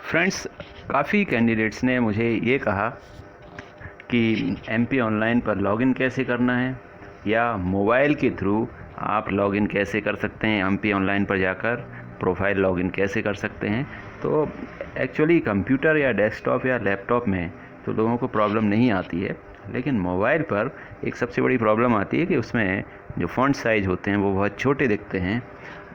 Friends, काफ़ी candidates ने मुझे ये कहा कि एमपी ऑनलाइन पर लॉगिन कैसे करना है या मोबाइल के थ्रू आप लॉगिन कैसे कर सकते हैं, एमपी ऑनलाइन पर जाकर प्रोफाइल लॉगिन कैसे कर सकते हैं। तो एक्चुअली कंप्यूटर या डेस्कटॉप या लैपटॉप में तो लोगों को प्रॉब्लम नहीं आती है, लेकिन मोबाइल पर एक सबसे बड़ी प्रॉब्लम आती है कि उसमें जो फ़ॉन्ट साइज़ होते हैं वो बहुत छोटे दिखते हैं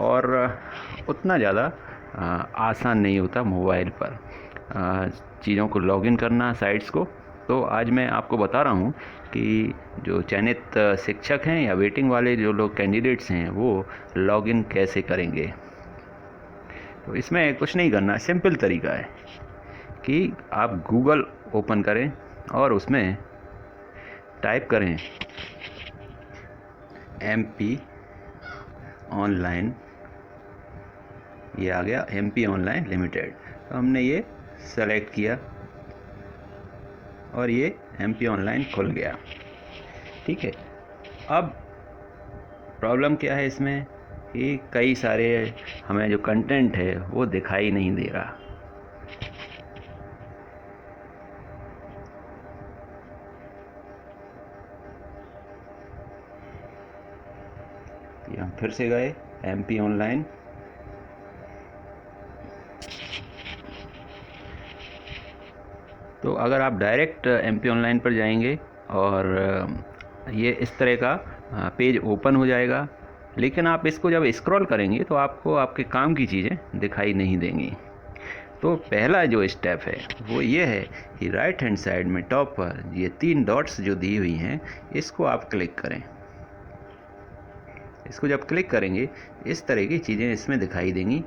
और उतना ज़्यादा आसान नहीं होता मोबाइल पर चीज़ों को लॉगिन करना, साइट्स को। तो आज मैं आपको बता रहा हूँ कि जो चयनित शिक्षक हैं या वेटिंग वाले जो लोग कैंडिडेट्स हैं वो लॉगिन कैसे करेंगे। तो इसमें कुछ नहीं करना, सिंपल तरीका है कि आप गूगल ओपन करें और उसमें टाइप करें एमपी ऑनलाइन। ये आ गया एमपी ऑनलाइन लिमिटेड। तो हमने ये सेलेक्ट किया और ये एमपी ऑनलाइन खुल गया। ठीक है, अब प्रॉब्लम क्या है इसमें कि कई सारे हमें जो कंटेंट है वो दिखाई नहीं दे रहा। हम फिर से गए एमपी ऑनलाइन, तो अगर आप डायरेक्ट एमपी ऑनलाइन पर जाएंगे और ये इस तरह का पेज ओपन हो जाएगा, लेकिन आप इसको जब स्क्रॉल करेंगे तो आपको आपके काम की चीज़ें दिखाई नहीं देंगी। तो पहला जो स्टेप है वो ये है कि राइट हैंड साइड में टॉप पर ये 3 डॉट्स जो दी हुई हैं इसको आप क्लिक करें। इसको जब क्लिक करेंगे इस तरह की चीज़ें इसमें दिखाई देंगी,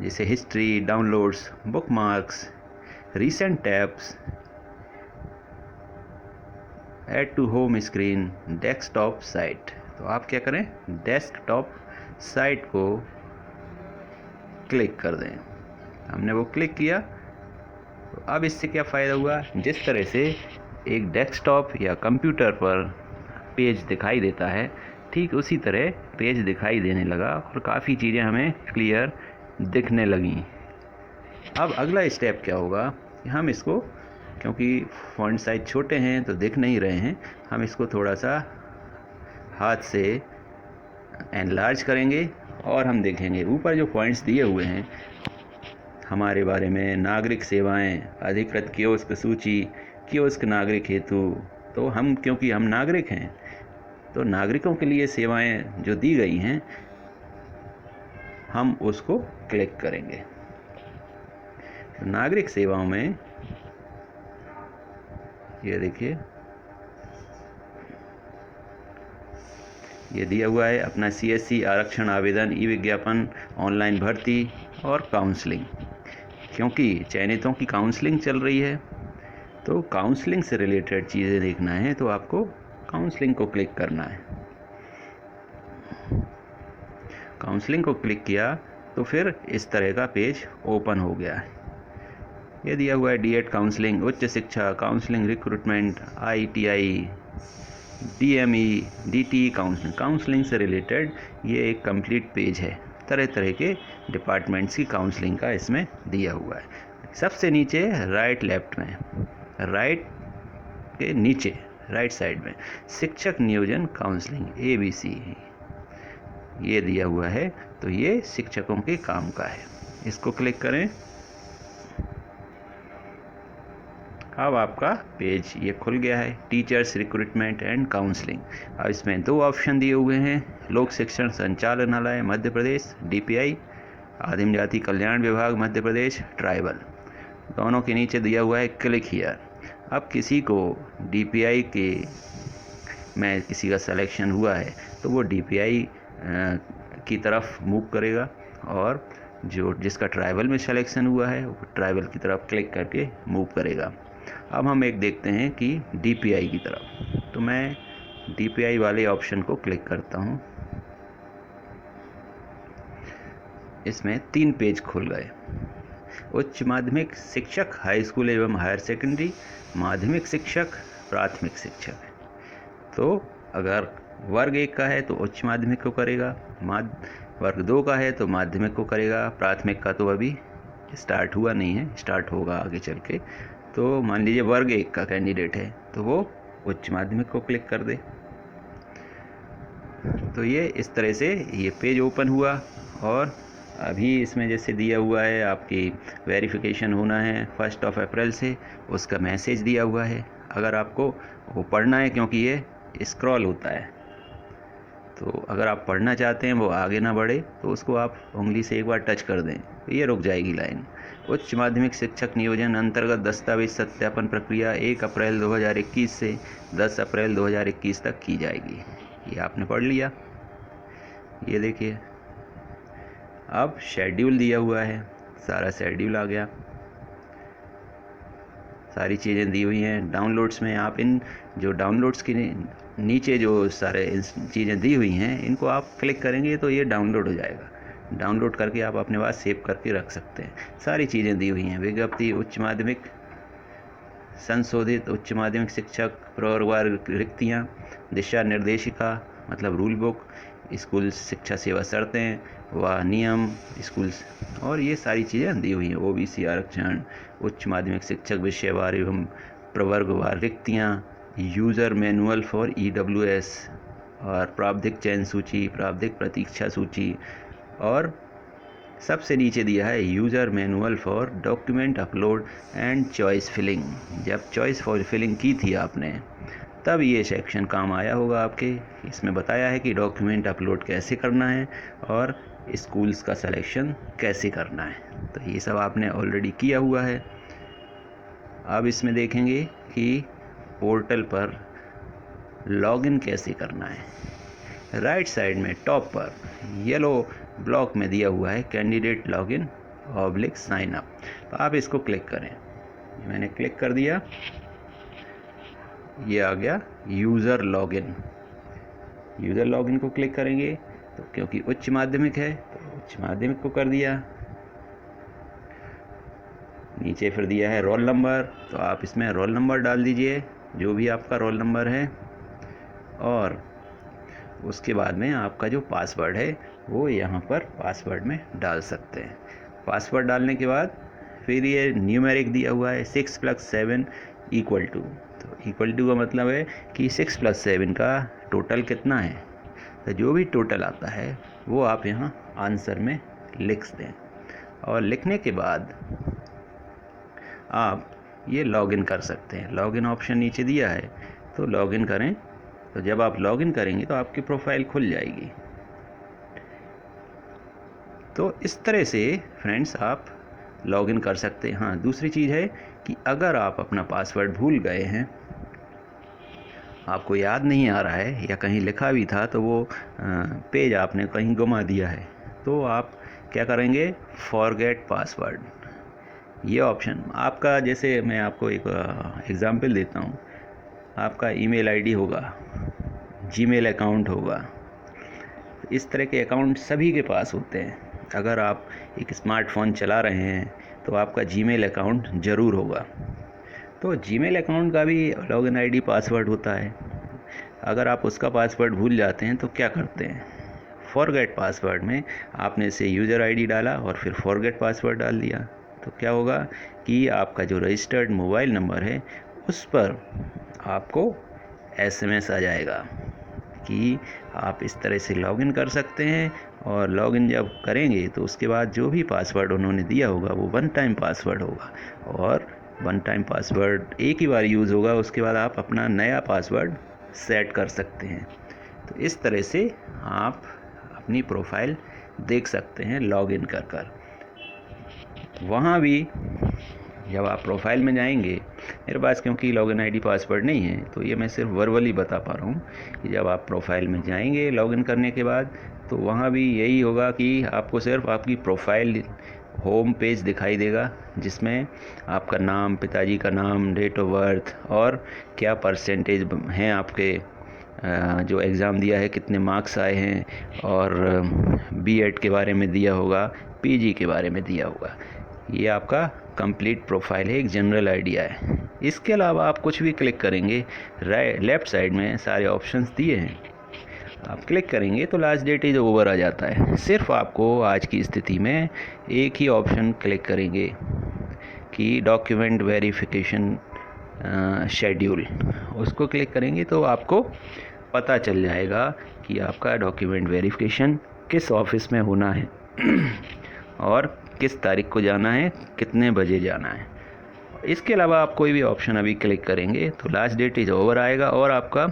जैसे history, downloads, bookmarks, recent tabs, add to home screen, desktop site. तो आप क्या करें, डेस्कटॉप साइट को क्लिक कर दें। हमने वो क्लिक किया। तो अब इससे क्या फ़ायदा हुआ, जिस तरह से एक डेस्कटॉप या कंप्यूटर पर पेज दिखाई देता है ठीक उसी तरह पेज दिखाई देने लगा और काफ़ी चीज़ें हमें क्लियर दिखने लगीं। अब अगला स्टेप क्या होगा कि हम इसको, क्योंकि फ़ॉन्ट साइज छोटे हैं तो दिख नहीं रहे हैं, हम इसको थोड़ा सा हाथ से एनलार्ज करेंगे और हम देखेंगे ऊपर जो पॉइंट्स दिए हुए हैं हमारे बारे में, नागरिक सेवाएं, अधिकृत कियोस्क सूची, कियोस्क नागरिक हेतु। तो हम, क्योंकि हम नागरिक हैं तो नागरिकों के लिए सेवाएं जो दी गई हैं हम उसको क्लिक करेंगे। तो नागरिक सेवाओं में ये देखिए, ये दिया हुआ है अपना सीएससी आरक्षण आवेदन, ई विज्ञापन, ऑनलाइन भर्ती और काउंसलिंग। क्योंकि चयनितों की काउंसलिंग चल रही है तो काउंसलिंग से रिलेटेड चीज़ें देखना है तो आपको काउंसलिंग को क्लिक करना है। काउंसलिंग को क्लिक किया तो फिर इस तरह का पेज ओपन हो गया है। ये दिया हुआ है डीएड काउंसलिंग, उच्च शिक्षा counselling, recruitment, ITI, DME, DT counselling. Counselling से रिलेटेड ये एक कंप्लीट पेज है, तरह तरह के डिपार्टमेंट्स की काउंसलिंग का इसमें दिया हुआ है। सबसे नीचे राइट लेफ्ट में, राइट के नीचे राइट साइड में शिक्षक नियोजन काउंसलिंग ABC ये दिया हुआ है। तो ये शिक्षकों के काम का है, इसको क्लिक करें। अब आपका पेज ये खुल गया है, टीचर्स रिक्रूटमेंट एंड काउंसलिंग। अब इसमें 2 ऑप्शन दिए हुए हैं, लोक शिक्षण संचालनालय मध्य प्रदेश DPI, आदिम जाति कल्याण विभाग मध्य प्रदेश ट्राइबल। दोनों के नीचे दिया हुआ है क्लिक हियर। अब किसी को DPI के में किसी का सिलेक्शन हुआ है तो वो DPI की तरफ मूव करेगा और जो जिसका ट्राइबल में सिलेक्शन हुआ है वो ट्राइबल की तरफ क्लिक करके मूव करेगा। अब हम एक देखते हैं कि DPI की तरफ, तो मैं DPI वाले ऑप्शन को क्लिक करता हूँ। इसमें 3 पेज खुल गए, उच्च माध्यमिक शिक्षक, हाई स्कूल एवं हायर सेकेंडरी, माध्यमिक शिक्षक, प्राथमिक शिक्षक। तो अगर वर्ग 1 का है तो उच्च माध्यमिक को करेगा, वर्ग 2 का है तो माध्यमिक को करेगा, प्राथमिक का तो अभी स्टार्ट हुआ नहीं है, स्टार्ट होगा आगे चल के। तो मान लीजिए वर्ग 1 का कैंडिडेट है तो वो उच्च माध्यमिक को क्लिक कर दे। तो ये इस तरह से ये पेज ओपन हुआ और अभी इसमें जैसे दिया हुआ है आपकी वेरिफिकेशन होना है 1 अप्रैल से, उसका मैसेज दिया हुआ है। अगर आपको वो पढ़ना है, क्योंकि ये स्क्रॉल होता है, तो अगर आप पढ़ना चाहते हैं वो आगे ना बढ़े तो उसको आप उंगली से एक बार टच कर दें तो ये रुक जाएगी लाइन। उच्च माध्यमिक शिक्षक नियोजन अंतर्गत दस्तावेज सत्यापन प्रक्रिया 1 अप्रैल 2021 से 10 अप्रैल 2021 तक की जाएगी। ये आपने पढ़ लिया। ये देखिए अब शेड्यूल दिया हुआ है, सारा शेड्यूल आ गया, सारी चीज़ें दी हुई हैं। डाउनलोड्स में आप इन जो डाउनलोड्स के नीचे जो सारे चीज़ें दी हुई हैं इनको आप क्लिक करेंगे तो ये डाउनलोड हो जाएगा। डाउनलोड करके आप अपने पास सेव करके रख सकते हैं। सारी चीज़ें दी हुई हैं। विज्ञप्ति उच्च माध्यमिक संशोधित उच्च माध्यमिक शिक्षक प्रवर्गवार रिक्तियाँ, दिशा निर्देशिका मतलब रूल बुक, स्कूल शिक्षा सेवा शर्तें व नियम स्कूल, और ये सारी चीज़ें दी हुई हैं। ओबीसी आरक्षण, उच्च माध्यमिक शिक्षक विषयवार एवं प्रवर्गवार रिक्तियाँ, यूज़र मैनुअल फॉर EWS और प्रावधिक चयन सूची, प्रावधिक प्रतीक्षा सूची, और सबसे नीचे दिया है user manual for document upload and choice filling. जब चॉइस फॉर फिलिंग की थी आपने तब ये सेक्शन काम आया होगा आपके। इसमें बताया है कि डॉक्यूमेंट अपलोड कैसे करना है और स्कूल्स का सिलेक्शन कैसे करना है। तो ये सब आपने ऑलरेडी किया हुआ है। अब इसमें देखेंगे कि पोर्टल पर लॉगिन कैसे करना है। राइट साइड में टॉप पर येलो ब्लॉक में दिया हुआ है कैंडिडेट लॉगिन /साइन अप। तो आप इसको क्लिक करें। मैंने क्लिक कर दिया, ये आ गया यूज़र लॉगिन। यूज़र लॉगिन को क्लिक करेंगे तो क्योंकि उच्च माध्यमिक है तो उच्च माध्यमिक को कर दिया। नीचे फिर दिया है रोल नंबर, तो आप इसमें रोल नंबर डाल दीजिए जो भी आपका रोल नंबर है, और उसके बाद में आपका जो पासवर्ड है वो यहाँ पर पासवर्ड में डाल सकते हैं। पासवर्ड डालने के बाद फिर ये न्यूमेरिक दिया हुआ है 6 + 7 = तो इक्वल टू का मतलब है कि 6 + 7 का टोटल कितना है। तो जो भी टोटल आता है वो आप यहाँ आंसर में लिख दें, और लिखने के बाद आप ये लॉगिन कर सकते हैं। लॉगिन ऑप्शन नीचे दिया है तो लॉगिन करें। तो जब आप लॉगिन करेंगे तो आपकी प्रोफाइल खुल जाएगी। तो इस तरह से फ्रेंड्स आप लॉगिन कर सकते हैं। हाँ, दूसरी चीज़ है कि अगर आप अपना पासवर्ड भूल गए हैं, आपको याद नहीं आ रहा है या कहीं लिखा भी था तो वो पेज आपने कहीं गुमा दिया है, तो आप क्या करेंगे, फॉरगेट पासवर्ड, ये ऑप्शन आपका, जैसे मैं आपको एक एग्ज़ाम्पल देता हूँ। आपका ईमेल आईडी होगा, जीमेल अकाउंट होगा, इस तरह के अकाउंट सभी के पास होते हैं। अगर आप एक स्मार्टफ़ोन चला रहे हैं तो आपका जीमेल अकाउंट ज़रूर होगा। तो जीमेल अकाउंट का भी लॉगिन आईडी पासवर्ड होता है। अगर आप उसका पासवर्ड भूल जाते हैं तो क्या करते हैं, फॉरगेट पासवर्ड में आपने इसे यूज़र आईडी डाला और फिर फॉरगेट पासवर्ड डाल दिया, तो क्या होगा कि आपका जो रजिस्टर्ड मोबाइल नंबर है उस पर आपको SMS आ जाएगा कि आप इस तरह से लॉगिन कर सकते हैं। और लॉगिन जब करेंगे तो उसके बाद जो भी पासवर्ड उन्होंने दिया होगा वो 1 टाइम पासवर्ड होगा, और 1 टाइम पासवर्ड एक ही बार यूज़ होगा। उसके बाद आप अपना नया पासवर्ड सेट कर सकते हैं। तो इस तरह से आप अपनी प्रोफाइल देख सकते हैं लॉगिन कर कर। वहाँ भी जब आप प्रोफाइल में जाएंगे, मेरे पास क्योंकि लॉगिन आईडी पासवर्ड नहीं है तो ये मैं सिर्फ वर्बली बता पा रहा हूँ कि जब आप प्रोफाइल में जाएंगे लॉगिन करने के बाद, तो वहाँ भी यही होगा कि आपको सिर्फ आपकी प्रोफाइल होम पेज दिखाई देगा, जिसमें आपका नाम, पिताजी का नाम, डेट ऑफ बर्थ और क्या परसेंटेज हैं आपके, जो एग्ज़ाम दिया है कितने मार्क्स आए हैं, और B.Ed के बारे में दिया होगा, PG के बारे में दिया होगा। ये आपका कंप्लीट प्रोफाइल है, एक जनरल आइडिया है। इसके अलावा आप कुछ भी क्लिक करेंगे, लेफ़्ट साइड में सारे ऑप्शंस दिए हैं। आप क्लिक करेंगे तो लास्ट डेट इज़ ओवर आ जाता है। सिर्फ आपको आज की स्थिति में एक ही ऑप्शन क्लिक करेंगे कि डॉक्यूमेंट वेरिफिकेशन शेड्यूल, उसको क्लिक करेंगे तो आपको पता चल जाएगा कि आपका डॉक्यूमेंट वेरिफिकेशन किस ऑफिस में होना है और किस तारीख को जाना है, कितने बजे जाना है। इसके अलावा आप कोई भी ऑप्शन अभी क्लिक करेंगे तो लास्ट डेट इज़ ओवर आएगा और आपका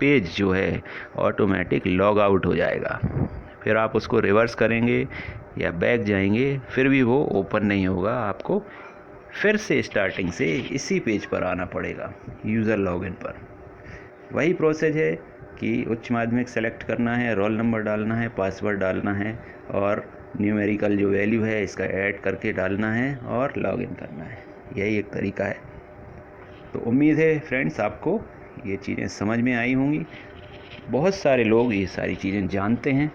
पेज जो है ऑटोमेटिक लॉग आउट हो जाएगा। फिर आप उसको रिवर्स करेंगे या बैक जाएंगे, फिर भी वो ओपन नहीं होगा। आपको फिर से स्टार्टिंग से इसी पेज पर आना पड़ेगा, यूज़र लॉगिन पर। वही प्रोसेस है कि उच्च माध्यमिक सेलेक्ट करना है, रोल नंबर डालना है, पासवर्ड डालना है और न्यूमेरिकल जो वैल्यू है इसका ऐड करके डालना है और लॉगिन करना है। यही एक तरीका है। तो उम्मीद है फ्रेंड्स आपको ये चीज़ें समझ में आई होंगी। बहुत सारे लोग ये सारी चीज़ें जानते हैं,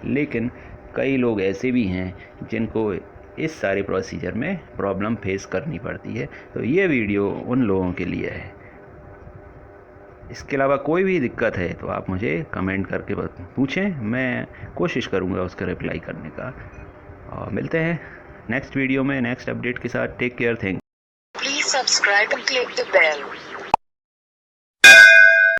लेकिन कई लोग ऐसे भी हैं जिनको इस सारे प्रोसीजर में प्रॉब्लम फेस करनी पड़ती है। तो ये वीडियो उन लोगों के लिए है। इसके अलावा कोई भी दिक्कत है तो आप मुझे कमेंट करके पूछें, मैं कोशिश करूँगा उसका रिप्लाई करने का। और मिलते हैं नेक्स्ट वीडियो में नेक्स्ट अपडेट के साथ। Take care, thank you. Please subscribe and click the bell.